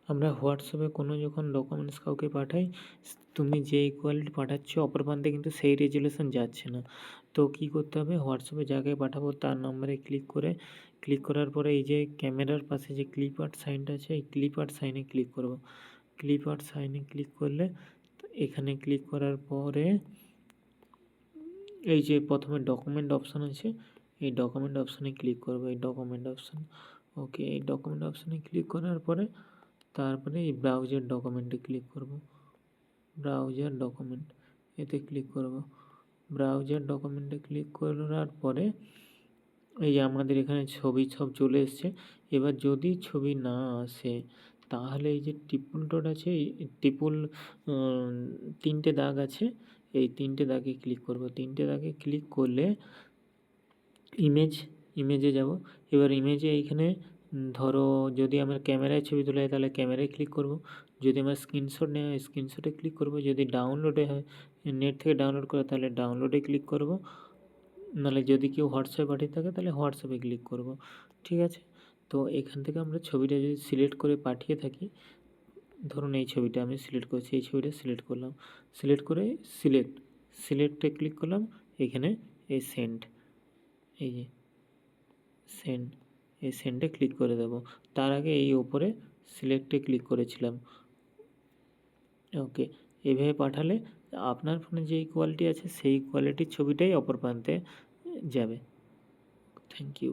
আমরা হোয়াটসঅ্যাপে কোনো যখন ডকুমেন্টস কাউকে পাঠাই, তুমি যেই কোয়ালিটি পাঠাচ্ছ অপর প্রান্তে কিন্তু সেই রেজুলেশন যাচ্ছে না। তো কী করতে হবে, হোয়াটসঅ্যাপে যাকে পাঠাবো তার নম্বরে ক্লিক করার পরে এই যে ক্যামেরার পাশে যে ক্লিপ আর্ট সাইনটা আছে, এই ক্লিপ আর্ট সাইনে ক্লিক করব। ক্লিপ আর্ট সাইনে ক্লিক করলে এখানে ক্লিক করার পরে এই যে প্রথমে ডকুমেন্ট অপশান আছে, এই ডকুমেন্ট অপশানে ক্লিক করব, এই ডকুমেন্ট অপশান। ওকে, এই ডকুমেন্ট অপশানে ক্লিক করার পরে তারপরে এই ব্রাউজার ডকুমেন্টে ক্লিক করব। ব্রাউজার ডকুমেন্ট এতে ক্লিক করব। ব্রাউজার ডকুমেন্টে ক্লিক করার পরে এই যে আমাদের এখানে ছবি সব চলে এসছে। এবার যদি ছবি না আসে তাহলে এই যে ট্রিপল ডট আছে, এই ট্রিপল 3টে দাগ আছে, এই 3টে দাগে ক্লিক করব। 3টে দাগে ক্লিক করলে ইমেজে যাব। এবার ইমেজে এইখানে ধরো যদি আমার ক্যামেরায় ছবি তোলা হয় তাহলে ক্যামেরায় ক্লিক করব। যদি আমার স্ক্রিনশট নেওয়া হয় স্ক্রিনশটে ক্লিক করব। যদি ডাউনলোডে হয়, নেট থেকে ডাউনলোড করে, তাহলে ডাউনলোডে ক্লিক করব। নাহলে যদি কেউ হোয়াটসঅ্যাপে পাঠিয়ে থাকে তাহলে হোয়াটসঅ্যাপে ক্লিক করব। ঠিক আছে, তো এখান থেকে আমরা ছবিটা যদি সিলেক্ট করে পাঠিয়ে থাকি, ধরুন এই ছবিটা আমি সিলেক্ট করেছি, এই ছবিটা সিলেক্ট করলাম, সিলেক্ট করে সিলেক্টে ক্লিক করলাম। এখানে এই সেন্ড, এই যে সেন্ড, এই সেন্ডে ক্লিক করে দেব। তার আগে এই ওপরে সিলেক্টে ক্লিক করেছিলাম। ওকে, এইভাবে পাঠালে আপনার ফোনে যেই কোয়ালিটি আছে সেই কোয়ালিটির ছবিটাই অপর প্রান্তে যাবে। Thank you.